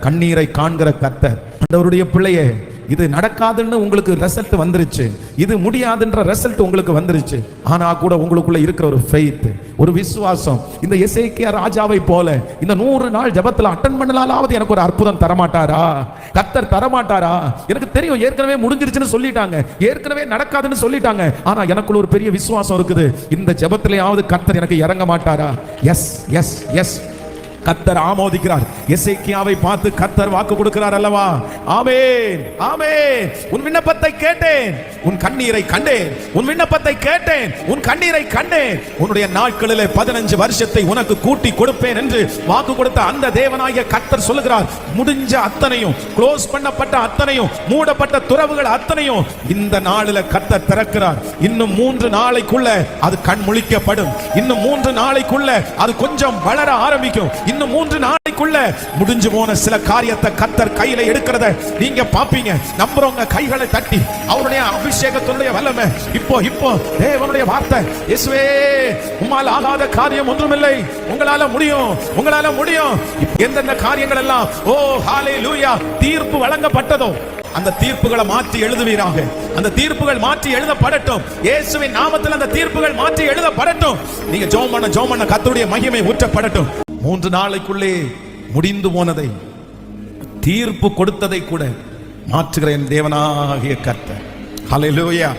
கண்ணீரை காண்கிற கர்த்தர். ஆண்டவருடைய பிள்ளையே, இது நடக்காதுன்னு உங்களுக்கு ரிசல்ட் வந்துருச்சு, இது முடியாதுன்ற ரிசல்ட் உங்களுக்கு வந்துருச்சு. ஆனா கூட உங்களுக்குள்ள இருக்கிற ஒரு ஃபெய்த், ஒரு விசுவாசம், இந்த எசேக்கியா ராஜாவை போல இந்த 100 நாள் ஜெபத்துல அட்டெண்ட் பண்ணலாலாவது எனக்கு ஒரு அற்புதம் தரமாட்டாரா? கர்த்தர் தரமாட்டாரா? எனக்கு தெரியும் ஏற்கனவே முடிஞ்சிருச்சுன்னு சொல்லிட்டாங்க, ஏற்கனவே நடக்காதுன்னு சொல்லிட்டாங்க. ஆனா எனக்குள்ள ஒரு பெரிய விசுவாசம் இருக்குது, இந்த ஜெபத்திலேயாவது கர்த்தர் எனக்கு இறங்க மாட்டாரா? எஸ் எஸ் எஸ், கர்த்தர் ஆமோதிக்கிறார். எசேக்கியாவை பார்த்து கர்த்தர் வாக்கு கொடுக்கிறார் அல்லவா? ஆமென் ஆமென். உன் விண்ணப்பத்தை கேட்டேன், உன் கண்ணீரை கண்டேன். உன் விண்ணப்பத்தை கேட்டேன், உன் கண்ணீரை கண்டேன். உன்னுடைய நாட்களிலே 15 வருஷத்தை உனக்கு கூட்டி கொடுப்பேன் என்று வாக்கு கொடுத்த அந்த தேவனாகிய கர்த்தர் சொல்லுகிறார். முடிஞ்ச அத்தனையும், க்ளோஸ் பண்ணப்பட்ட அத்தனையும், மூடப்பட்ட துறவுகள் அத்தனையும் இந்த நாளில கர்த்தர் திறக்கிறார். இன்னும் 3 நாளைக்குள்ள அது கண் முழிக்கப்படும். இன்னும் 3 நாளைக்குள்ள அது கொஞ்சம் வளர ஆரம்பிக்கும். இன்னும் 3 நாளைக்குள்ள முடிஞ்சு போன சில காரியத்தை கர்த்தர் கையில எடுக்கிறத நீங்க பாப்பீங்க. நம்புறவங்க கைகளை தட்டி அவருடைய அபிஷேகத்துடைய வல்லமை இப்போ இப்போ தேவனுடைய வார்த்தை, இயேசுவே உம்மால் ஆகாத காரியம் ஒன்றுமில்லை, உங்களால முடியும், உங்களால முடியும். எந்தெந்த காரியங்கள் எல்லாம் ஓ ஹalleluya தீர்ப்பு வழங்கப்பட்டதோ அந்த தீர்ப்புகளை மாற்றி எழுதுவீராக. அந்த தீர்ப்புகள் மாற்றி எழுதப்படட்டும். இயேசுவின் நாமத்தில் அந்த தீர்ப்புகள் மாற்றி எழுதப்படட்டும். நீங்க ஜெபம் பண்ண கர்த்தருடைய மகிமை ஊற்றப்படட்டும். 3 நாளைக்குள்ளே முடிந்து போனதை, தீர்ப்பு கொடுத்ததை கூட மாற்றுகிற என் தேவனாகிய கர்த்தர். ஹல்லேலூயா.